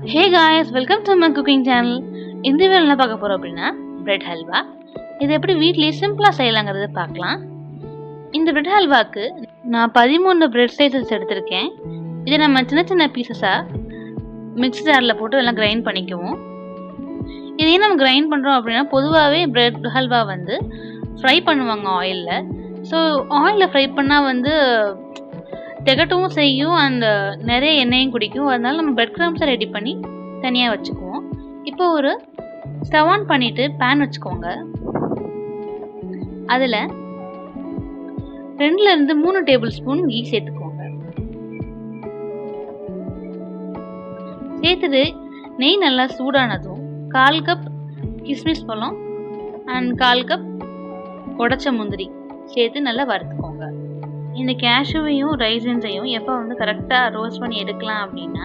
Hey guys, welcome to my cooking channel. இந்த வீடியோவில் என்ன பார்க்க போகிறோம் அப்படின்னா பிரெட் ஹல்வா. இது எப்படி வீட்லேயே சிம்பிளாக செய்யலாங்கிறத பார்க்கலாம். இந்த பிரெட் ஹல்வாக்கு நான் 13 பிரெட் ஸ்லைசஸ் எடுத்திருக்கேன். இதை நம்ம சின்ன சின்ன பீசஸாக மிக்ஸி ஜாரில் போட்டு எல்லாம் கிரைண்ட் பண்ணிக்குவோம். இதையும் நம்ம கிரைண்ட் பண்ணுறோம் அப்படின்னா பொதுவாகவே பிரெட் ஹல்வா வந்து ஃப்ரை பண்ணுவாங்க ஆயிலில். ஸோ ஆயிலில் ஃப்ரை பண்ணால் திகட்டவும் செய்யும், அந்த நிறைய எண்ணெயும் குடிக்கும். அதனால நம்ம பிரெட் கிரம்ஸை ரெடி பண்ணி தனியாக வச்சுக்குவோம். இப்போ ஒரு ஸ்டவ் ஆன் பண்ணிவிட்டு பேன் வச்சுக்கோங்க. அதில் 2 to 3 டேபிள் ஸ்பூன் கீ சேர்த்துக்கோங்க. சேர்த்துட்டு நெய் நல்லா சூடானதும் 1/4 கப் கிஸ்மிஸ் பழம் அண்ட் 1/4 கப் உடைச்ச முந்திரி சேர்த்து நல்லா வறுத்துக்கோங்க. இந்த கேஷ்யூவையும் ரைசின்ஸையும் எப்போ கரெக்டாக ரோஸ்ட் பண்ணி எடுக்கலாம் அப்படின்னா,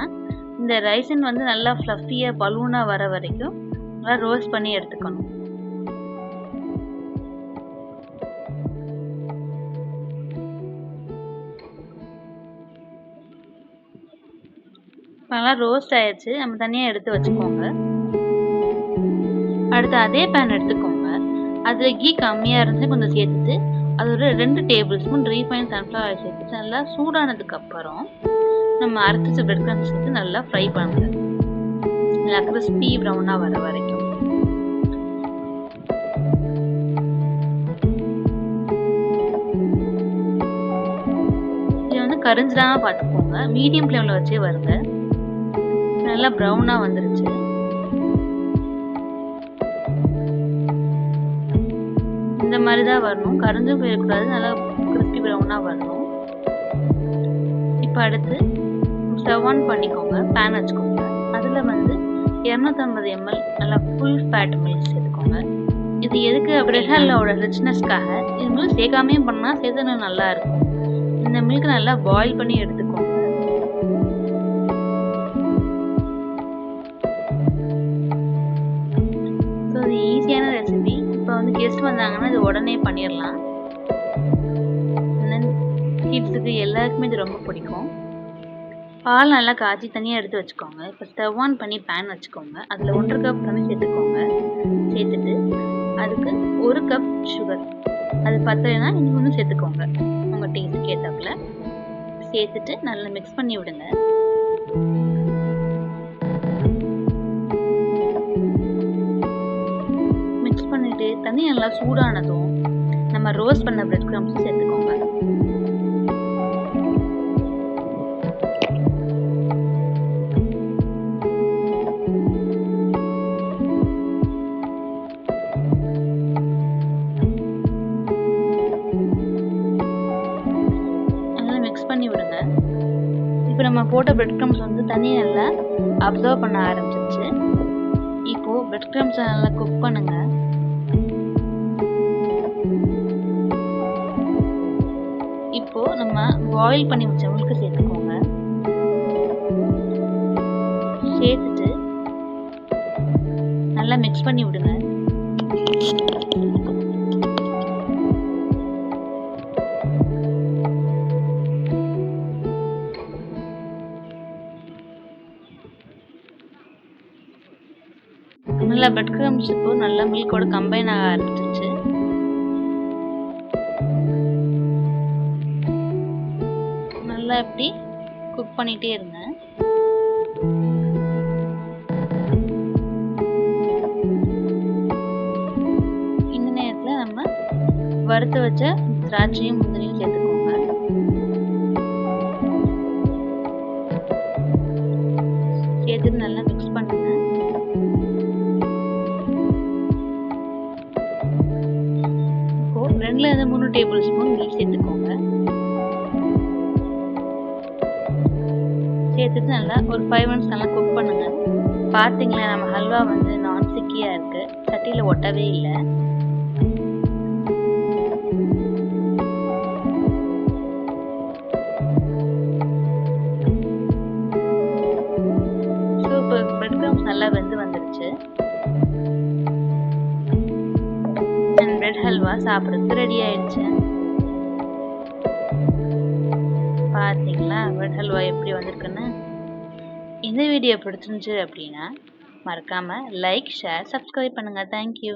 இந்த ரைசின் நல்லா ஃப்ளஃபியாக பலூனாக வர வரைக்கும் நல்லா ரோஸ்ட் பண்ணி எடுத்துக்கணும். நல்லா ரோஸ்ட் ஆயிடுச்சு, நம்ம தனியாக எடுத்து வச்சுக்கோங்க. அடுத்து அதே பேன் எடுத்துக்கோங்க. அதில் கீ கம்மியாக இருந்துச்சு கொஞ்சம் சேர்த்துட்டு அது ஒரு 2 table spoon refine sunflower oil சேர்த்துட்டு நல்லா சூடானதுக்கு அப்புறம் நம்ம அரைச்சி பிரெட் கிரம்ஸ் சேர்த்து நல்லா ஃப்ரை பண்ணுங்க, நல்லா கிறிஸ்பி ப்ரௌனாக வர வரைக்கும். இது கரிஞ்சிடாம பார்த்துக்கோங்க. மீடியம் ஃப்ளேமில் வச்சே வருங்க. நல்லா ப்ரௌனாக வந்துருச்சு. இந்த மாதிரி தான் வரணும், கரைஞ்சும் போயிடக்கூடாது, நல்லா கிறிஸ்பி ப்ரௌனாக வரணும். இப்போ அடுத்து ஸ்டவ் ஆன் பண்ணிக்கோங்க, பேன் வச்சுக்கோங்க. அதில் 250 ml நல்லா ஃபுல் ஃபேட் மில்க் சேர்த்துக்கோங்க. இது எதுக்கு பிரெட் ஹல்வாவோட ரிச்னஸ்க்காக. இது மில்க் சேர்க்காமே பண்ணால் சேர்த்து நல்லா இருக்கும். இந்த மில்க் நல்லா பாயில் பண்ணி எடுத்துக்கோங்க. ஸோ இது ஈஸியான ரெசிபி. இப்போ கெஸ்ட் வந்தாங்கன்னா இது உடனே பண்ணிடலாம். கிட்ஸுக்கு எல்லாருக்குமே இது ரொம்ப பிடிக்கும். பால் நல்லா காய்ச்சி தனியாக எடுத்து வச்சுக்கோங்க. இப்போ ஸ்டவ் ஆன் பண்ணி பேன் வச்சுக்கோங்க. அதில் 1/2 கப் தண்ணி சேர்த்துக்கோங்க. சேர்த்துட்டு அதுக்கு 1 கப் சுகர், அது பத்தலைன்னா இன்னும் ஒன்று சேர்த்துக்கோங்க உங்கள் டேஸ்ட்டுக்கு ஏற்றாப்புல. சேர்த்துட்டு நல்லா மிக்ஸ் பண்ணி விடுங்க. பண்ணிட்டு தண்ணி நல்லா சூடானதும் நம்ம ரோஸ்ட் பண்ண பிரெட் கிரம்ஸ் சேர்த்துக்கோங்க. நல்லா மிக்ஸ் பண்ணி விடுங்க. இப்போ நம்ம போட்ட பிரெட் கிரம்ஸ் தண்ணி நல்லா அப்சர்வ் பண்ண ஆரம்பிச்சிருச்சு. இப்போ பிரெட் கிரம்ஸை நல்லா குக் பண்ணுங்க. இப்போ நம்ம பாயில் பண்ணி வச்ச மில்க் சேர்த்துக்கோங்க. சேர்த்துட்டு நல்லா மிக்ஸ் பண்ணி விடுங்க. நல்லா பிரெட் கிரம்ஸ் இப்போ நல்லா மில்கோட கம்பைன் ஆக ஆரம்பிச்சிருச்சு. நல்லா இப்படி குக் பண்ணிட்டே இருங்க. இந்த நேரத்தில் நம்ம வறுத்து வச்ச திராட்சையும் முந்திரியும் சேர்த்துக்கோங்க. சேர்த்துட்டு நல்லா மிக்ஸ் பண்ணுங்க. இப்போ 2 to 3 டேபிள் ஸ்பூன் கீ சேர்த்துக்கோங்க. சேர்த்துட்டு நல்லா ஒரு 5 minutes நல்லா குக் பண்ணுங்க. பார்த்தீங்களா, நம்ம ஹல்வா நான் ஸ்டிக்கியாக இருக்கு, சட்டியில் ஒட்டவே இல்லை. ஸோ இப்போ பிரெட் கிரம்ஸ் நல்லா வெந்து வந்துருச்சு. பிரெட் ஹல்வா சாப்பிட்றதுக்கு ரெடி ஆயிடுச்சு. பார்த்தீங்களா பிரெட் ஹல்வா எப்படி வந்திருக்குன்னு. இந்த வீடியோ பிடிச்சிருந்துச்சு அப்படின்னா மறக்காமல் லைக் ஷேர் சப்ஸ்கிரைப் பண்ணுங்கள். தேங்க்யூ.